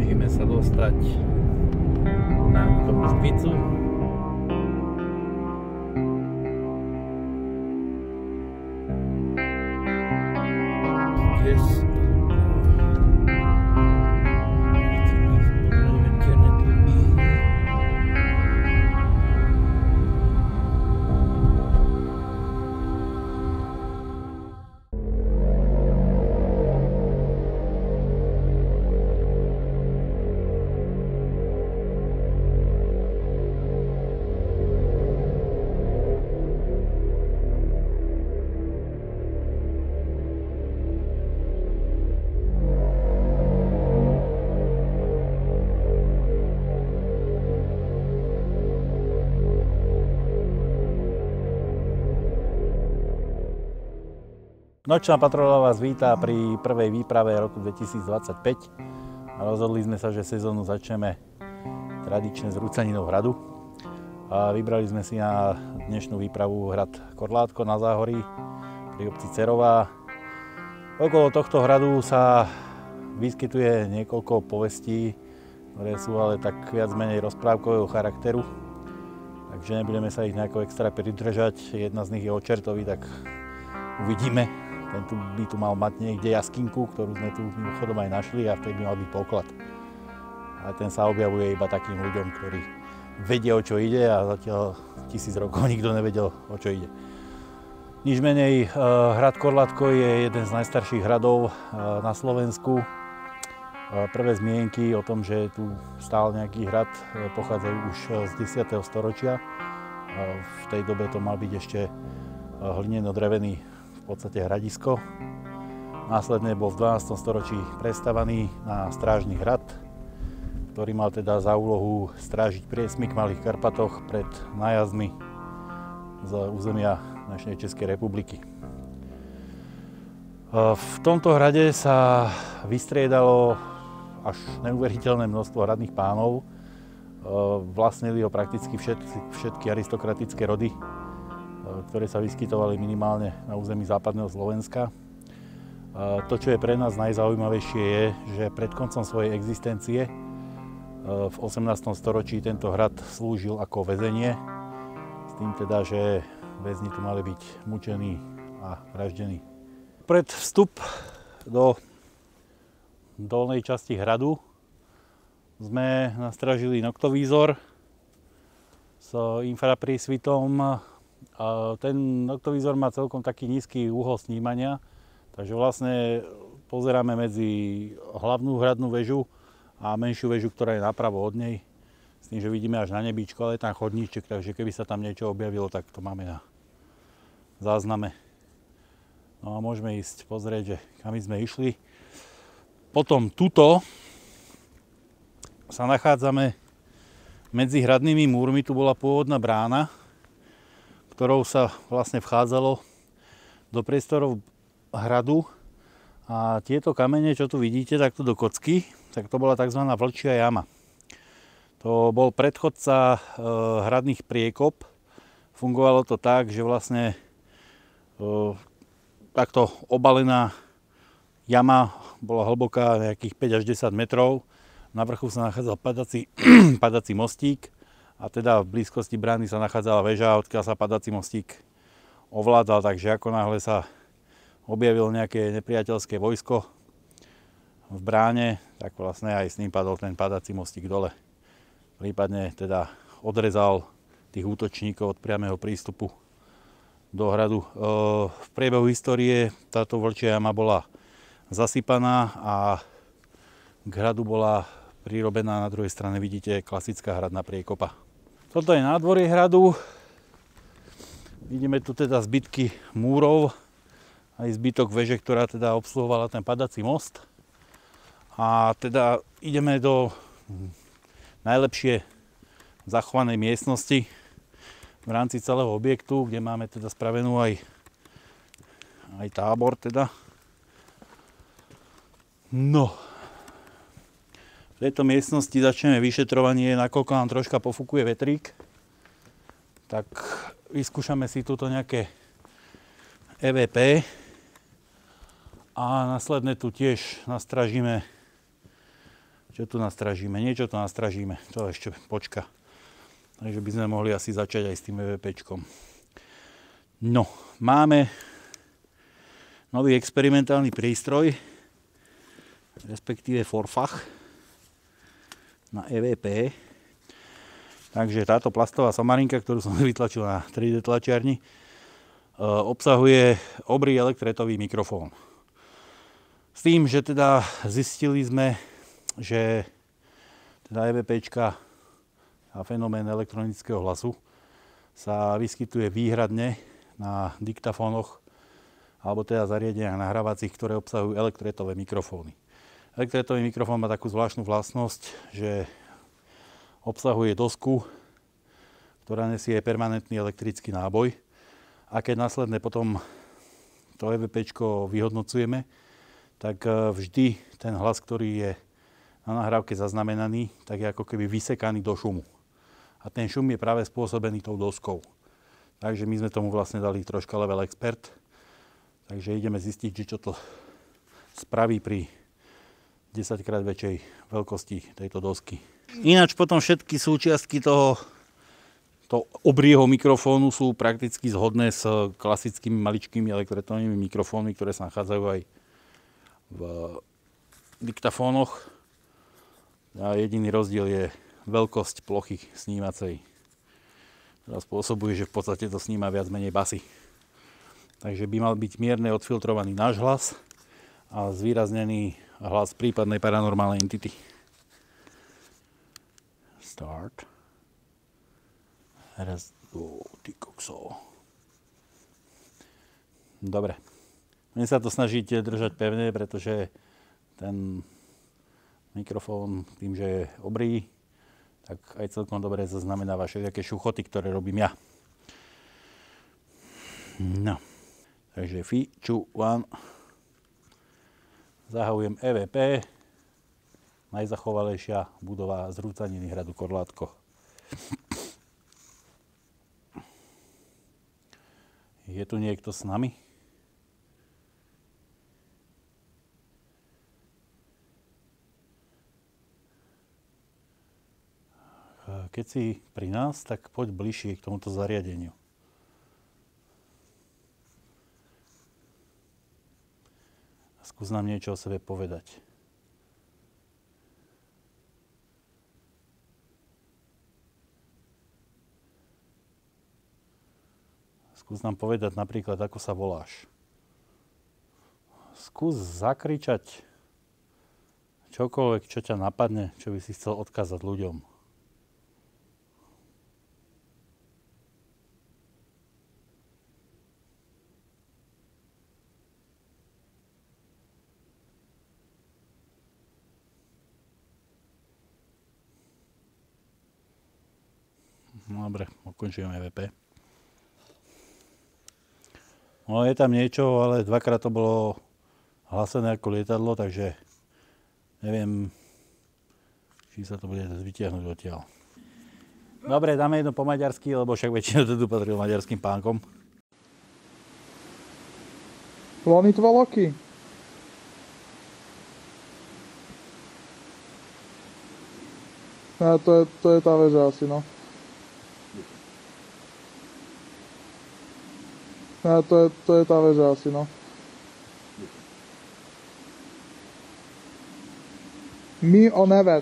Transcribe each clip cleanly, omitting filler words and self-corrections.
Snažíme sa dostať na tú špicu. Nočná patrola vás víta pri prvej výprave roku 2025. Rozhodli sme sa, že sezónu začneme tradične s Rucaninou hradu. A vybrali sme si na dnešnú výpravu hrad Korlátko na Záhorí pri obci Cerová. Okolo tohto hradu sa vyskytuje niekoľko povestí, ktoré sú ale tak viac menej rozprávkového charakteru. Takže nebudeme sa ich nejako extra pridržať. Jedna z nich je o čertovi, tak uvidíme. Ten by tu mal mať niekde jaskinku, ktorú sme tu mimochodom aj našli a v tej by mal byť poklad. Ale ten sa objavuje iba takým ľuďom, ktorí vedia, o čo ide a zatiaľ 1000 rokov nikto nevedel, o čo ide. Nič menej, hrad Korlátko je jeden z najstarších hradov na Slovensku. Prvé zmienky o tom, že tu stál nejaký hrad, pochádzajú už z 10. storočia. V tej dobe to mal byť ešte hlineno-drevený v podstate hradisko. Následne bol v 12. storočí prestavaný na strážny hrad, ktorý mal teda za úlohu strážiť priesmyk v Malých Karpatoch pred nájazdmi z územia dnešnej Českej republiky. V tomto hrade sa vystriedalo až neuveriteľné množstvo hradných pánov. Vlastnili ho prakticky všetky aristokratické rody, ktoré sa vyskytovali minimálne na území západného Slovenska. To, čo je pre nás najzaujímavejšie, je, že pred koncom svojej existencie v 18. storočí tento hrad slúžil ako väzenie, s tým teda, že väzni tu mali byť mučení a vraždení. Pred vstup do dolnej časti hradu sme nastražili noktovízor s infraprísvitom. Ten noktovízor má celkom taký nízky úhol snímania, takže vlastne pozeráme medzi hlavnú hradnú väžu a menšiu väžu, ktorá je napravo od nej. S tým, že vidíme až na nebíčko, ale je tam chodníček, takže keby sa tam niečo objavilo, tak to máme na zázname. No a môžeme ísť pozrieť, že kam sme išli. Potom tuto sa nachádzame medzi hradnými múrmi, tu bola pôvodná brána, ktorou sa vlastne vchádzalo do priestorov hradu. A tieto kamene, čo tu vidíte, takto do kocky, tak to bola tzv. Vlčia jama. To bol predchodca hradných priekop. Fungovalo to tak, že vlastne takto obalená jama bola hlboká nejakých 5 až 10 metrov. Na vrchu sa nachádzal padací mostík. A teda v blízkosti brány sa nachádzala väža, odkiaľ sa padací mostík ovládal, takže ako náhle sa objavilo nejaké nepriateľské vojsko v bráne, tak vlastne aj s ním padol ten padací mostík dole. Prípadne teda odrezal tých útočníkov od priamého prístupu do hradu. V priebehu histórie táto Vlčia jama bola zasypaná a k hradu bola prirobená, na druhej strane vidíte klasická hradná priekopa. Toto je nádvorie hradu. Vidíme tu teda zbytky múrov, aj zbytok veže, ktorá teda obsluhovala ten padací most. A teda ideme do najlepšie zachovanej miestnosti v rámci celého objektu, kde máme teda spravenú aj tábor teda. No. V tejto miestnosti začneme vyšetrovanie, nakoľko nám troška pofúkuje vetrík. Tak vyskúšame si tuto nejaké EVP a následne tu tiež nastražíme Čo tu nastražíme? Niečo tu nastražíme. To ešte počka. Takže by sme mohli asi začať aj s tým EVPčkom. No, máme nový experimentálny prístroj, respektíve forfach na EVP. Takže táto plastová somarinka, ktorú som vytlačil na 3D tlačiarni, obsahuje obrý elektretový mikrofón. S tým, že teda zistili sme, že teda EVPčka a fenomén elektronického hlasu sa vyskytuje výhradne na diktafónoch alebo teda zariadeniach nahrávacích, ktoré obsahujú elektretové mikrofóny. Elektretový mikrofón má takú zvláštnu vlastnosť, že obsahuje dosku, ktorá nesie permanentný elektrický náboj, a keď následne potom to EVPčko vyhodnocujeme, tak vždy ten hlas, ktorý je na nahrávke zaznamenaný, tak je ako keby vysekaný do šumu. A ten šum je práve spôsobený tou doskou. Takže my sme tomu vlastne dali troška level expert. Takže ideme zistiť, že čo to spraví pri 10-krát väčšej veľkosti tejto dosky. Ináč potom všetky súčiastky toho obrieho mikrofónu sú prakticky zhodné s klasickými maličkými elektrotovými mikrofónmi, ktoré sa nachádzajú aj v diktafónoch. A jediný rozdiel je veľkosť plochy snímacej. To spôsobuje, že v podstate to sníma viac menej basy. Takže by mal byť mierne odfiltrovaný náš hlas a zvýraznený hlas prípadnej paranormálnej entity. Start. Raz, ty kokso. Dobre. Budem sa to snažiť držať pevne, pretože ten mikrofón, tým, že je obrý, tak aj celkom dobre zaznamenáva všelijaké šuchoty, ktoré robím ja. No. Takže 3, 2, 1. Zahajujem EVP. Najzachovalejšia budova zrúcaniny hradu Korlátko. Je tu niekto s nami? Keď si pri nás, tak poď bližšie k tomuto zariadeniu. Skús nám niečo o sebe povedať. Skús nám povedať napríklad, ako sa voláš. Skús zakričať čokoľvek, čo ťa napadne, čo by si chcel odkázať ľuďom. Dobre, ukončujem EVP. No, je tam niečo, ale dvakrát to bolo hlasené ako lietadlo, takže neviem, či sa to bude vytiahnuť odtiaľ. Dobre, dáme jedno po maďarsky, lebo však väčšina tu patril maďarským pánkom. Planit valaki? Ne, to je tá väža asi, no. Ne, to je tá väža asi, no. Mi a neved?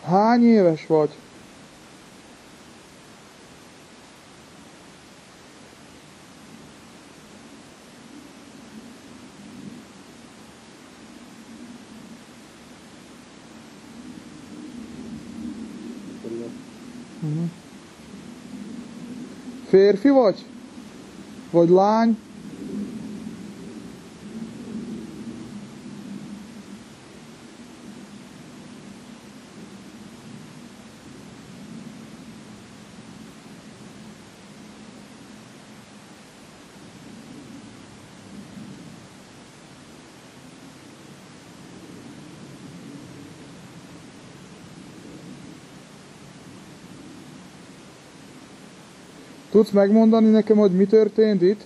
Hány éves vagy? Férfi vagy? Vagy lány? Tudsz megmondani nekem, hogy mi történt itt?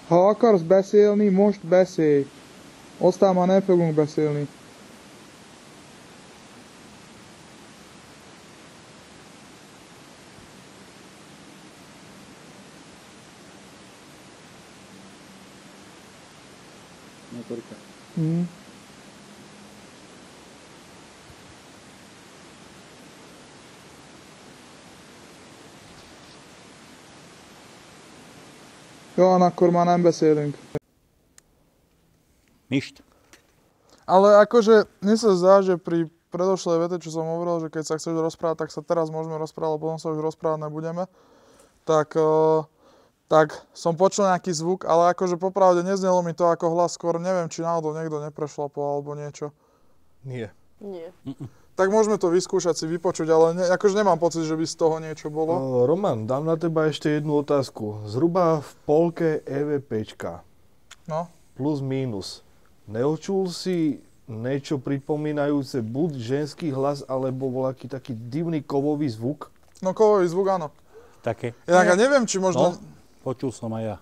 Ha akarsz beszélni, most beszélj. Aztán már nem fogunk beszélni. Jó, akkor már nem beszélünk. Ništa. Ale akože, mne sa zdá, že pri predošlej vete, čo som hovoril, že keď sa chceš rozprávať, tak sa teraz môžeme rozprávať, ale potom sa už rozprávať nebudeme. Tak som počul nejaký zvuk, ale akože popravde neznelo mi to ako hlas, skôr neviem, či náhodou niekto neprešlapol alebo niečo. Nie. Nie. Tak môžeme to vyskúšať si vypočuť, ale akože nemám pocit, že by z toho niečo bolo. Roman, dám na teba ešte jednu otázku. Zhruba v polke EVPčka. No. Plus mínus. Neočul si niečo pripomínajúce buď ženský hlas, alebo voľaký taký divný kovový zvuk? No kovový zvuk, áno. Také. Inak ja neviem, či možno... No, počul som aj ja.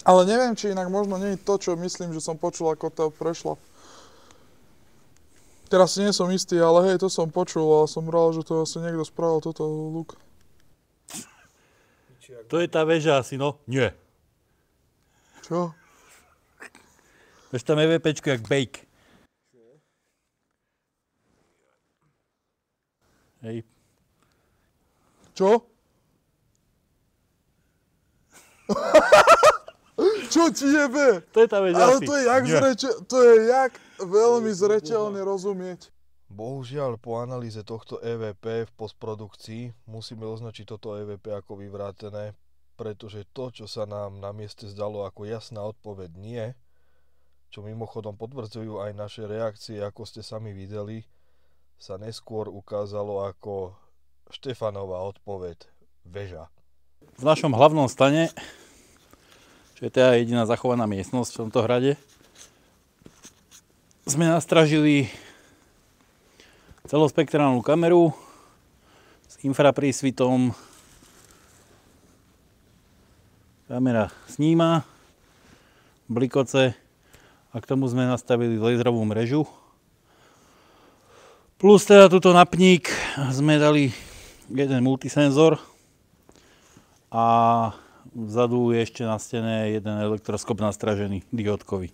Ale neviem, či inak možno nie je to, čo myslím, že som počul, ako to prešlo. Teraz si nie som istý, ale hej, to som počul a som rád, že to asi niekto spravil, toto luk. To je tá väža asi, no? Nie. Čo? Veď tam EVPčko jak bake. Hej. Čo? Čo ti jebe? To je tá väža Ale asi. to je jak veľmi zreteľne rozumieť. Bohužiaľ, po analýze tohto EVP v postprodukcii musíme označiť toto EVP ako vyvrátené, pretože to, čo sa nám na mieste zdalo ako jasná odpoveď nie, čo mimochodom potvrdzujú aj naše reakcie, ako ste sami videli, sa neskôr ukázalo ako Štefanová odpoveď väža. V našom hlavnom stane, čo je teda jediná zachovaná miestnosť v tomto hrade, sme nastražili celospektrálnu kameru s infraprísvitom. Kamera sníma blikoce a k tomu sme nastavili laserovú mrežu. Plus teda tuto napník sme dali jeden multisenzor a vzadu je ešte na stene jeden elektroskop nastražený diódkový.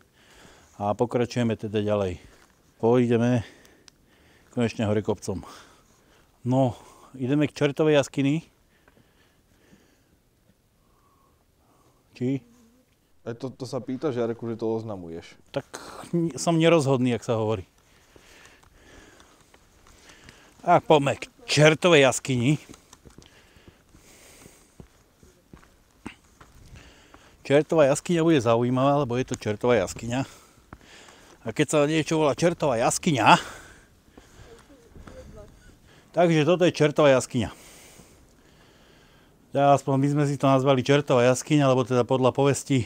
A pokračujeme teda ďalej. Pôjdeme konečne hore kopcom. No, ideme k čertovej jaskyni. Či? To sa pýtaš, Jarku, že to oznamuješ. Tak som nerozhodný, jak sa hovorí. A poďme k čertovej jaskyni. Čertová jaskyňa bude zaujímavá, lebo je to čertová jaskyňa. A keď sa niečo volá čertová jaskyňa, takže toto je čertová jaskyňa. Ja aspoň my sme si to nazvali čertová jaskyňa, lebo teda podľa povesti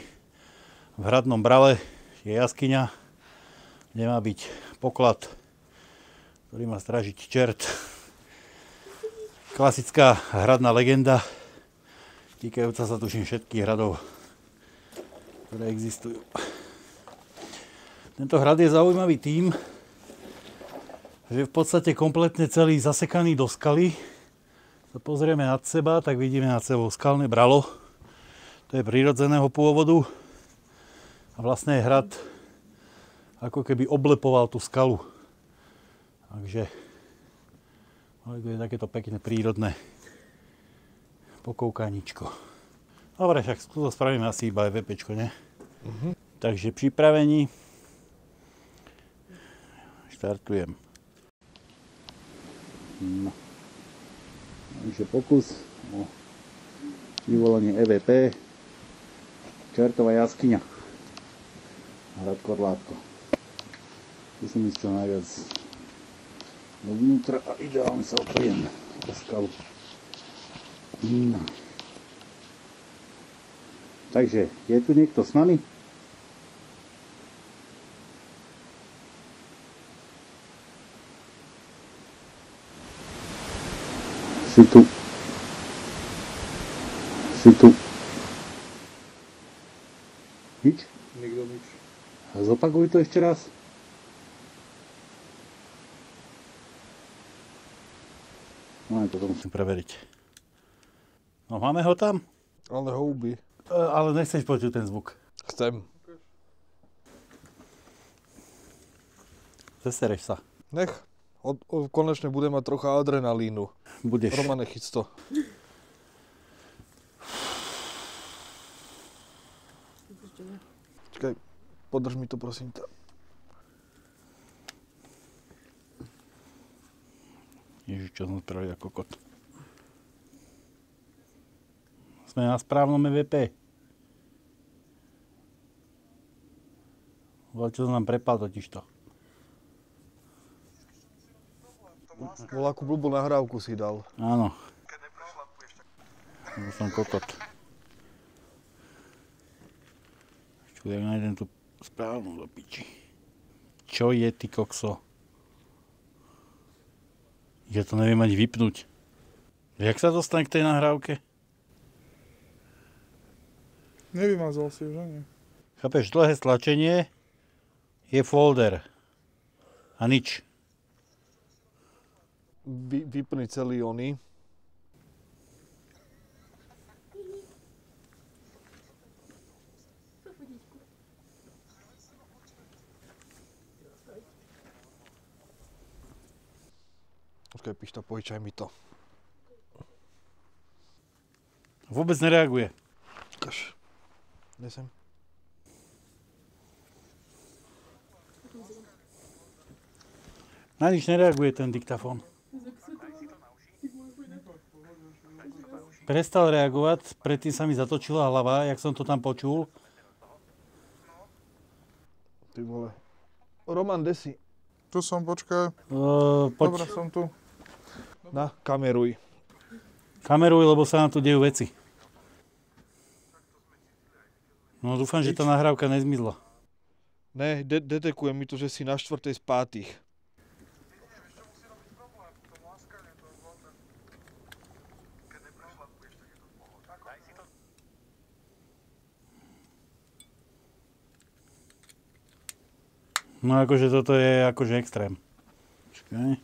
v hradnom brale je jaskyňa, kde má byť poklad, ktorý má strážiť čert. Klasická hradná legenda, týkajúca sa tuším všetkých hradov, ktoré existujú. Tento hrad je zaujímavý tým, že v podstate kompletne celý zasekaný do skaly. Keď pozrieme nad seba, tak vidíme nad sebou skalné bralo. To je prirodzeného pôvodu. A vlastne hrad ako keby oblepoval tú skalu. Takže to je takéto pekné prírodné pokoukaničko. Dobre, však tu spravíme asi iba EVPčko, ne? Takže pripravení. Štartujem. No. Takže pokus o vyvolanie EVP. Čertová jaskyňa. Hrad Korlátko. Musím ísť čo najviac dovnútra a ideálne sa opriem o skalu. No. Takže, je tu niekto s nami? Si tu. Si tu. Nič? Nikto nič. A zopakuj to ešte raz. No, toto musím preveriť. No, máme ho tam? Ale houby. Ale nechceš počuť ten zvuk. Chcem. Zesereš sa. Nech. Konečne bude mať trocha adrenalínu. Budeš. Romane, chyť to. Čakaj, podrž mi to prosím ťa. Ježiš, čo som spravil ako kot. Sme na správnom EVP. Čo som nám prepal totižto. Voľakú blbú nahrávku si dal. Áno. Lebo som kokot. Čujem, nájdem tú správnu do piči. Čo je, ty kokso? Ja to neviem ani vypnúť. Jak sa dostane k tej nahrávke? Nevymazal si, že nie? Chápeš, dlhé stlačenie je folder. A nič. Vypni celý ony. Počkaj, Pišta, požičaj mi to. Vôbec nereaguje. Ukáž. Nesem. Na nič nereaguje ten diktafón. Prestal reagovať, predtým sa mi zatočila hlava, jak som to tam počul. Ty vole. Roman, kde si? Tu som, počkaj. Poď, Dobre, som tu. Na, kameruj. kameruj, lebo sa nám tu dejú veci. No dúfam, že tá nahrávka nezmizla. Ne, detekuje mi to, že si na 4. z 5. No akože toto je akože extrém. Počkaj.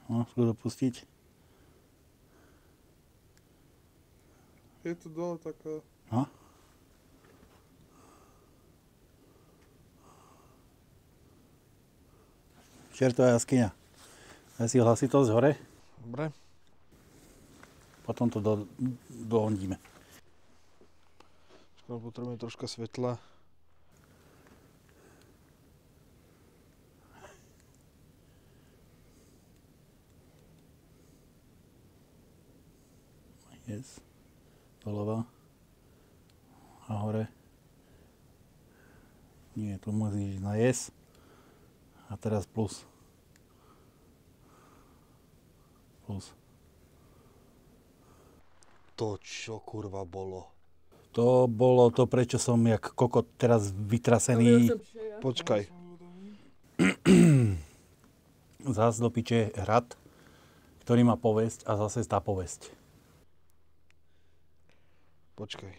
No, skús dopustiť. Je tu dole taká... No. Čertová jaskyňa. Daj si hlasitosť hore, Dobre. potom to dohondíme. Potrebujem troška svetla. Yes. Doľava. A hore. Nie, tu musíš ísť na yes. A teraz plus. Plus. To čo kurva bolo? To bolo to, prečo som jak kokot teraz vytrasený. Počkaj. Zas do piče hrad, ktorý má povesť a zase tá povesť. Počkaj.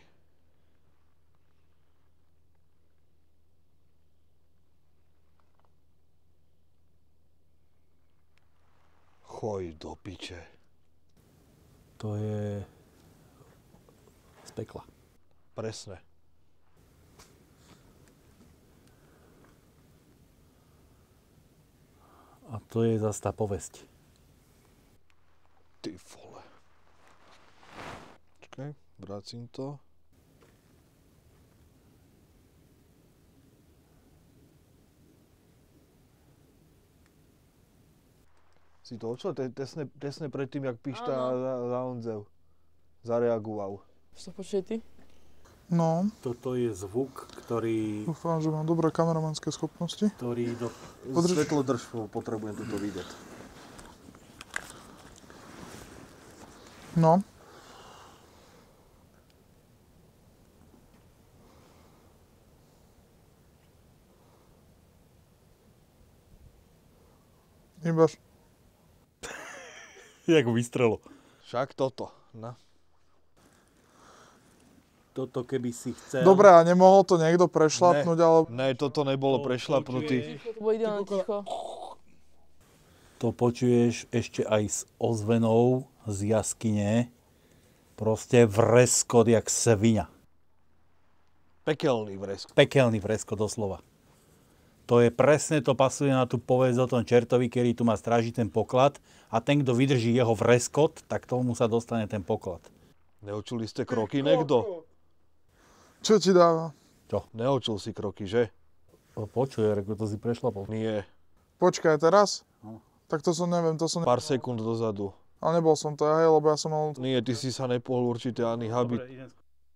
Choj do piče. To je z pekla. Presne. A to je zase tá povesť. Ty vole. Počkaj, vracím to. Si to očo? Tesne predtým, jak Pišta za Ondzev zareagoval. Čo to počuj ty? No, Toto je zvuk, ktorý dúfam, že mám dobré kameramanské schopnosti. Svetlo drž, potrebujem toto vidieť. No. Ibaž. Jak vystrelo. Však toto. No. Toto keby si chcel... Dobre, a nemohol to niekto prešlapnúť, ale... Ne, toto nebolo prešlapnutý. To bude ideálne ticho. To počuješ ešte aj s ozvenou z jaskyne. Proste vreskot jak sviňa. Pekelný vreskot. Pekelný vreskot doslova. To je presne, to pasuje na tú povesť o tom čertovi, ktorý tu má strážiť ten poklad a ten, kto vydrží jeho vreskot, tak tomu sa dostane ten poklad. Neočuli ste kroky niekto? Čo ti dáva? Neočul si kroky, že? Počuje, ako to si prešlapol. Nie. Počkaj, teraz? No. Tak to som, neviem, to som... Pár sekúnd dozadu. Ale nebol som to ja, hej, lebo ja som mal... Nie, ty si sa nepohol určite ani habit.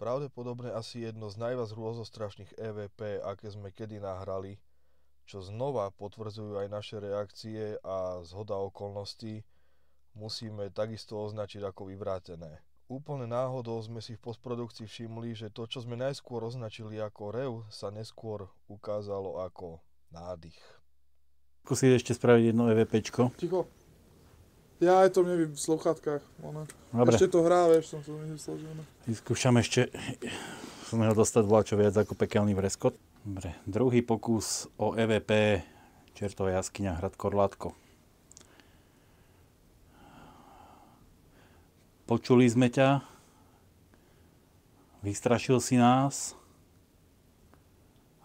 Pravdepodobne asi jedno z najviac hrôzostrašných EVP, aké sme kedy nahrali, čo znova potvrdzujú aj naše reakcie a zhoda okolností, musíme takisto označiť ako vyvrátené. Úplne náhodou sme si v postprodukcii všimli, že to, čo sme najskôr označili ako rev, sa neskôr ukázalo ako nádych. Skúsi ešte spraviť jedno EVPčko. Ticho. Ja aj to mne v sluchátkach. Dobre. Ešte to hrá, vieš, som to nemyslel, že ono. Vyskúšam ešte z neho dostať vláčo viac ako pekelný vreskot. Dobre, druhý pokus o EVP Čertová jaskyňa hrad Korlátko. Počuli sme ťa, vystrašil si nás,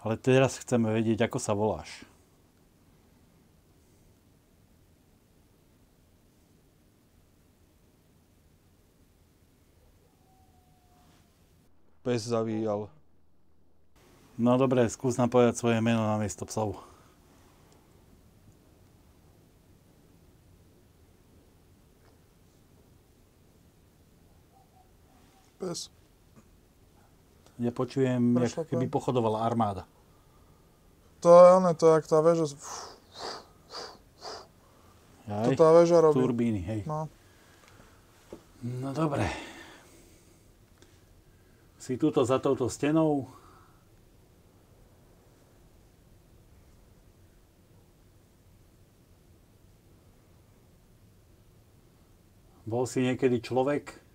ale teraz chceme vedieť, ako sa voláš. Pes zavíjal. No dobre, skús nám povedať svoje meno namiesto psov. Pes. Ja počujem, jak keby pochodovala armáda. To je ono, to je jak tá väža. To tá väža robí. Turbíny, hej. No. No dobre. Si tuto za touto stenou. Bol si niekedy človek?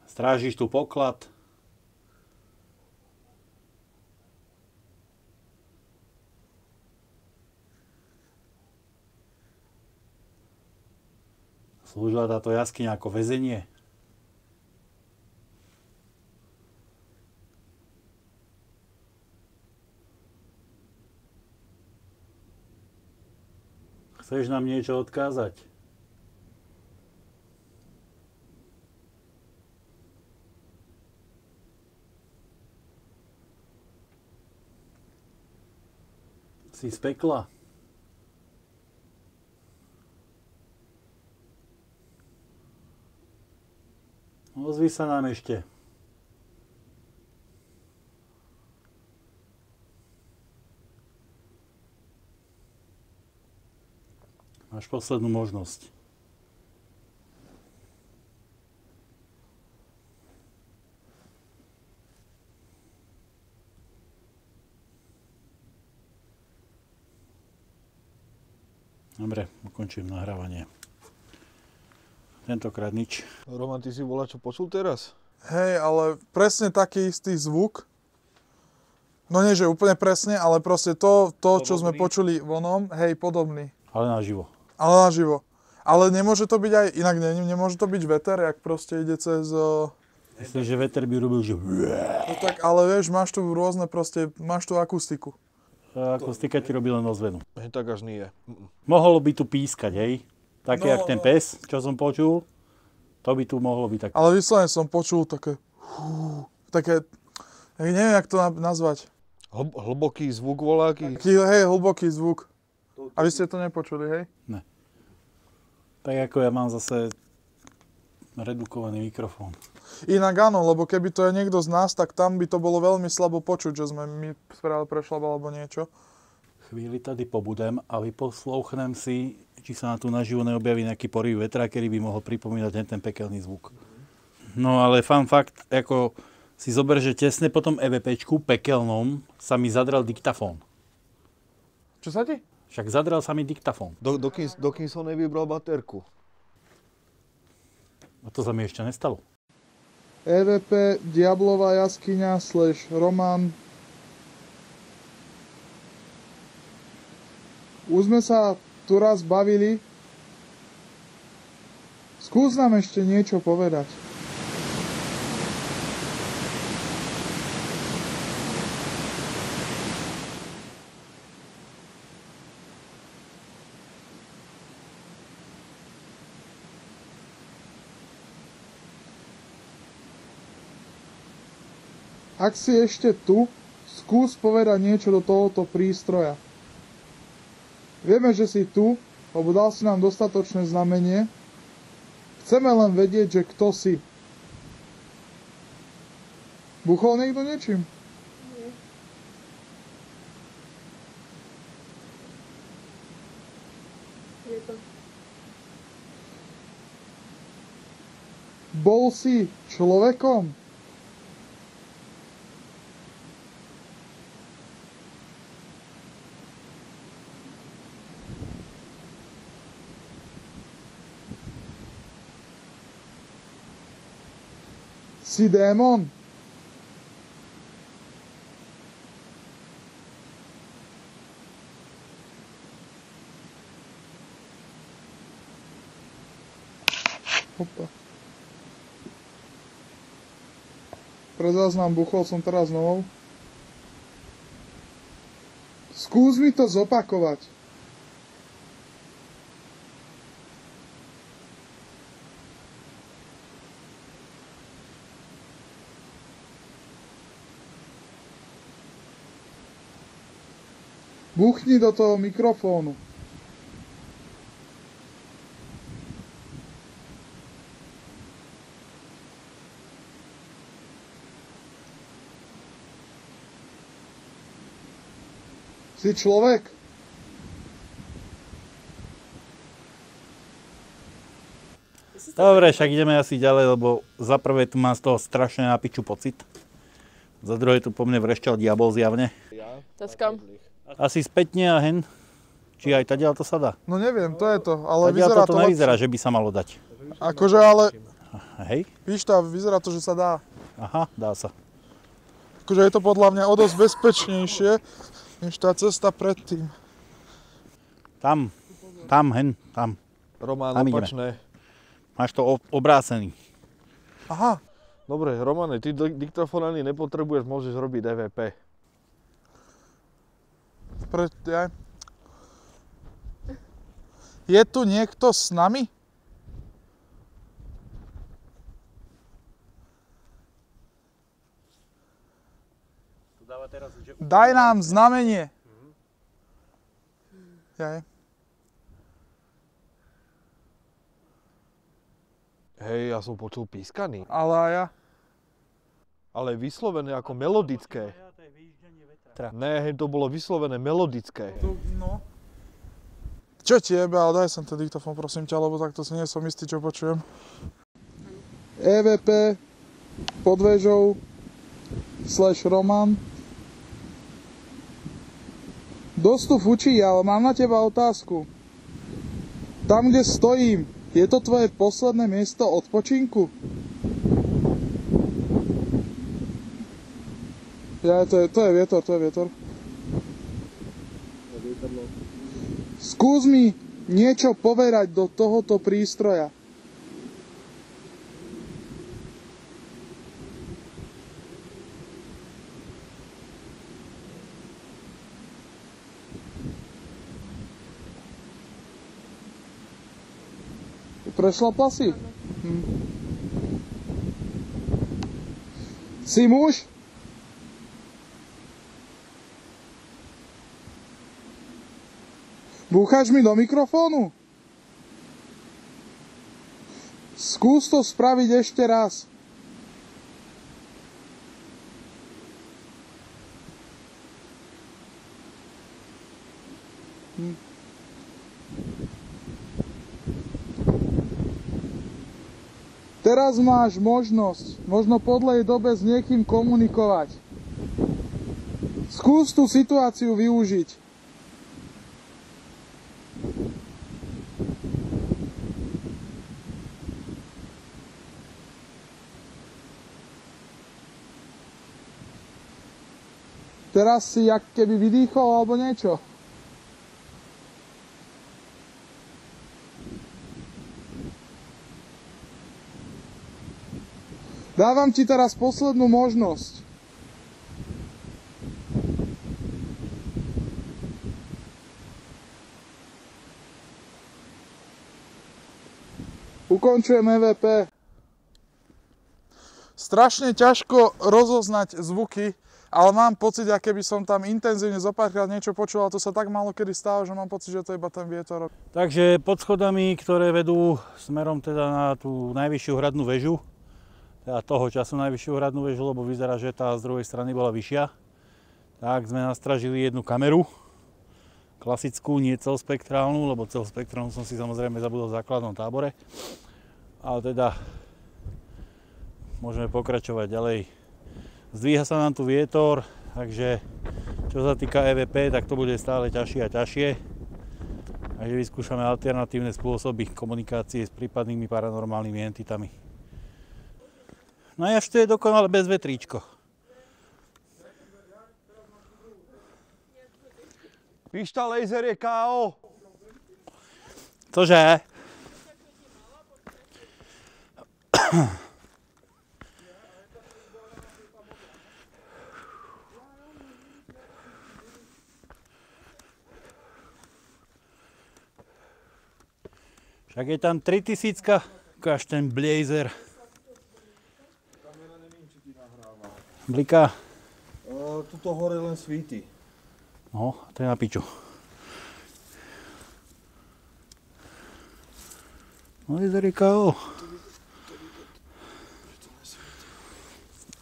Strážiš tu poklad? Slúžila táto jaskyňa ako väzenie? Chceš nám niečo odkázať? Si z pekla? Ozvi sa nám ešte. Máš poslednú možnosť. Dobre, ukončím nahrávanie. Tentokrát nič. Roman, ty si volá, čo počul teraz? Hej, ale presne taký istý zvuk. No nie, že úplne presne, ale proste to čo sme počuli vonom, hej, podobný. Ale naživo. Ale naživo. Ale nemôže to byť aj inak, nemôže to byť veter, jak proste ide cez... Myslím, že veter by robil, že... No tak, ale vieš, máš tu rôzne proste, máš tu akustiku. Akustika ti robí len ozvenu. Tak až nie. Mohlo by tu pískať, hej? Také, No, jak ten pes, čo som počul. To by tu mohlo byť tak. Ale vyslovene som počul také... Také... Neviem, jak to nazvať. Hlboký zvuk voláky. Taký, hej, hlboký zvuk. To A vy ste to nepočuli, hej? Ne. Tak ako ja mám zase redukovaný mikrofón. Inak áno, lebo keby to je niekto z nás, tak tam by to bolo veľmi slabo počuť, že sme my spravili prešlap alebo niečo. Chvíli tady pobudem a vyposlouchnem si, či sa na tu naživo neobjaví nejaký porýv vetra, ktorý by mohol pripomínať ten pekelný zvuk. No ale fun fact, ako si zober, že tesne po tom EVPčku pekelnom sa mi zadrel diktafón. Čo sa ti? Však zadrel sa mi diktafón. Dokým som nevybral baterku. A to sa mi ešte nestalo. EVP Diablová jaskyňa / román. Už sme sa tu raz bavili. Skús nám ešte niečo povedať. Ak si ešte tu, skús povedať niečo do tohoto prístroja. Vieme, že si tu, lebo dal si nám dostatočné znamenie. Chceme len vedieť, že kto si. Buchol niekto niečím? Nie. Je to. Bol si človekom? Si démon? Opa. Pre záznam buchol som teraz novou. Skús mi to zopakovať. Buchni do toho mikrofónu. Si človek? Dobre, však ideme asi ďalej, lebo za prvé tu mám z toho strašne na piču pocit. Za druhé tu po mne vrešťal diabol zjavne. Taskam. Asi spätne a hen. Či aj tadiaľ to sa dá? No neviem, to je to, ale Tadiaľ vyzerá to to nevyzerá, lepšie. že by sa malo dať. Akože ale, Hej? víš to, vyzerá to, že sa dá. Aha, dá sa. Akože je to podľa mňa o dosť bezpečnejšie, než tá cesta predtým. Tam, hen, tam. Román, Tam ideme. opačné. Máš to obrácený. Aha, Dobre, Romane, ty diktafón ani nepotrebuješ, môžeš robiť EVP. ja. Je tu niekto s nami? Daj nám znamenie. Jaj. Hej, ja som počul pískaný. Ale aj ja. Ale vyslovené ako melodické. Ne, to bolo vyslovené melodické. No. Čo ti jebe, ale daj sem ten diktafón, prosím ťa, lebo takto si nie som istý, čo počujem. EVP pod väžou / román. Dostup učí, ale mám na teba otázku. Tam, kde stojím, je to tvoje posledné miesto odpočinku? Ja, to je vietor. Skús mi niečo povedať do tohoto prístroja. Prešlapla si? Si muž? Búcháš mi do mikrofónu? Skús to spraviť ešte raz. Teraz máš možnosť, možno po dlhej dobe s niekým komunikovať. Skús tú situáciu využiť. Teraz si jak keby vydýchol alebo niečo. Dávam ti teraz poslednú možnosť. Ukončujem EVP. Strašne ťažko rozoznať zvuky, ale mám pocit, aké by som tam intenzívne zopárkrát niečo počul, ale to sa tak málo kedy stáva, že mám pocit, že to je iba ten vietor. Takže pod schodami, ktoré vedú smerom teda na tú najvyššiu hradnú väžu, teda toho času najvyššiu hradnú väžu, lebo vyzerá, že tá z druhej strany bola vyššia, tak sme nastražili jednu kameru, klasickú, nie celospektrálnu, lebo celospektrálnu som si samozrejme zabudol v základnom tábore. Ale teda môžeme pokračovať ďalej. Zdvíha sa nám tu vietor, takže čo sa týka EVP, tak to bude stále ťažšie a ťažšie. Takže vyskúšame alternatívne spôsoby komunikácie s prípadnými paranormálnymi entitami. No až to je dokonale bez vetríčko. Pišta laser je KO. Cože? Však je tam 3000, ukáž ten blazer. Bliká. Tuto hore len svíti. No, to je na piču. No, laser je KO.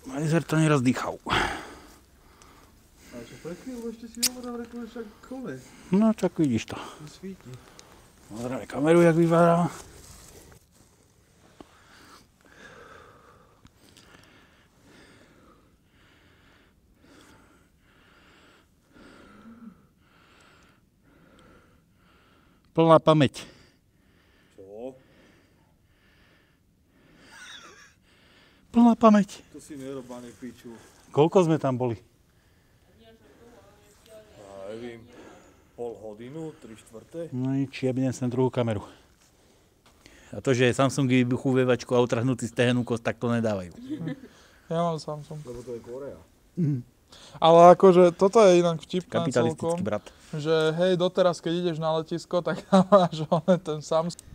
Laser to nerozdýchal. A čo pred chvíľou ešte si hovoril, že však kole. No, čak vidíš to. Svíti. Pozrieme kameru, jak vypadá. Plná pamäť. Čo? Plná pamäť. To si nerobáne piču. Koľko sme tam boli? Ja neviem, pol hodinu, 3/4. No nič, jebnem sem druhú kameru. A to, že Samsung vybuchú vevačku a utrhnutý stehenú kost, tak to nedávajú. Ja mám Samsung. Lebo to je Korea. Ale akože toto je inak vtipné Kapitalistický celkom. brat. Že hej, doteraz keď ideš na letisko, tak tam máš ten Samsung.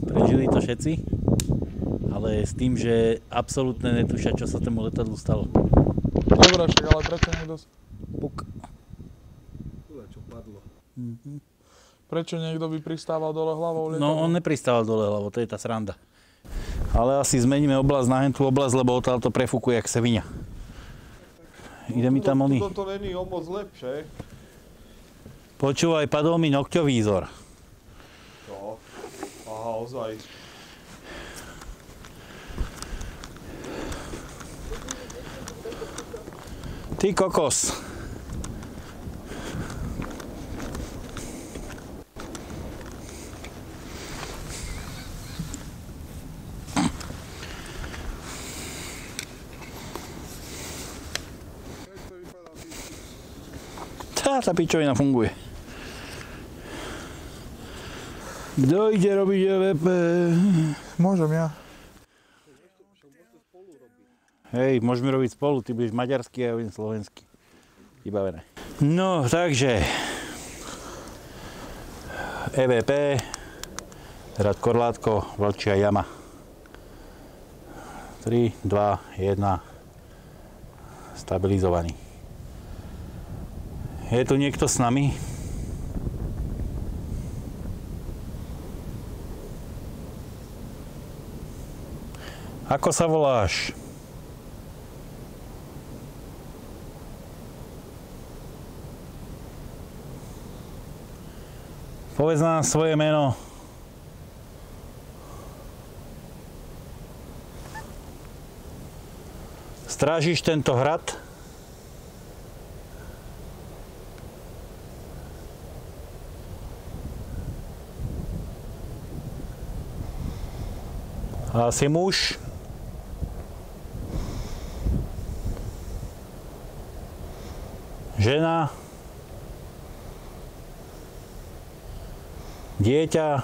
Prežili to všetci, ale s tým, že absolútne netušia, čo sa tomu letadlu stalo. Dobre, však, ale prečo niekto... Puk. Čo padlo. Prečo niekto by pristával dole hlavou lietadla? No, on nepristával dole hlavou, to je tá sranda. Ale asi zmeníme oblasť na hentú oblasť, lebo odtiaľ to prefúkuje jak seviňa. Ide mi tam oný. Toto není o moc lepšie. Počúvaj, padol mi nokťovízor. Čo? Aha, ozaj. Ty kokos. Tá pičovina funguje. Kto ide robiť EVP? Môžem ja. Hej, môžeme robiť spolu, ty budeš maďarský a ja budem slovenský. Vybavené. No, takže EVP, Rad Korlátko, Vlčia jama. 3, 2, 1, stabilizovaný. Je tu niekto s nami? Ako sa voláš? Povedz nám svoje meno. Strážiš tento hrad? A si muž? Žena? Dieťa?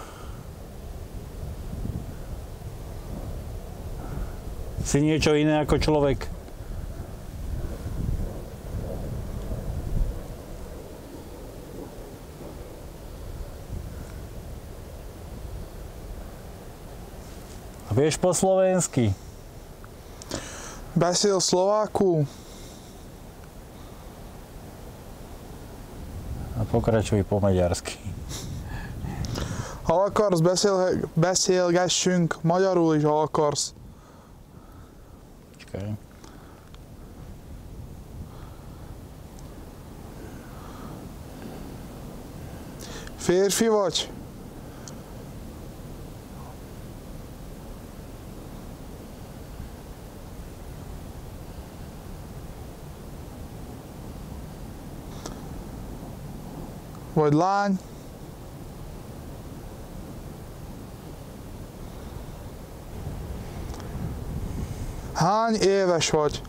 Si niečo iné ako človek? Vieš po slovensky? Besil Slováku. A pokračuj po maďarsky. Ha akarsz, beszélgessünk magyarul is, ha akarsz. Počkaj. Férfi vagy? Vagy lány? Hány éves vagy?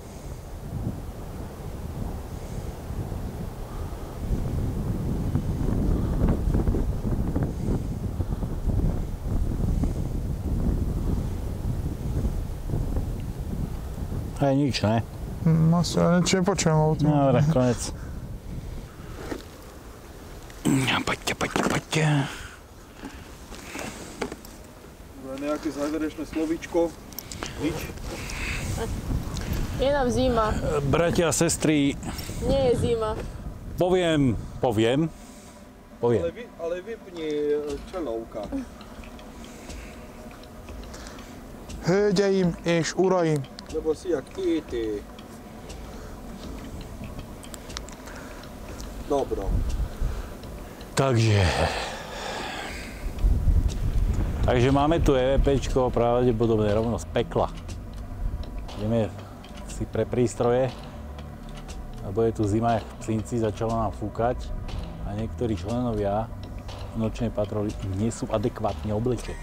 Aj nič, ne? Azt ja nič nepočujem. Dobre, konec. Poďte. Nejaké záverečné slovíčko? Nič? Je nám zima. Bratia a sestry, Nie je zima. poviem. Ale vypni čelovka. Hölgyeim és uraim! Lebo si jak E.T. Dobro. Takže máme tu EVPčko, pravdepodobne rovno z pekla. Ideme si pre prístroje, lebo je tu zima, jak psinci, začalo nám fúkať a niektorí členovia nočnej patroly nie sú adekvátne oblečení.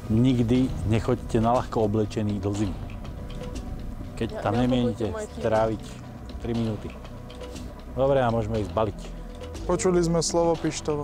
Nikdy nechoďte naľahko oblečení do zimy, keď tam nemienite stráviť 3 minúty. Dobre, a môžeme ísť baliť. Počuli sme slovo Pištovo.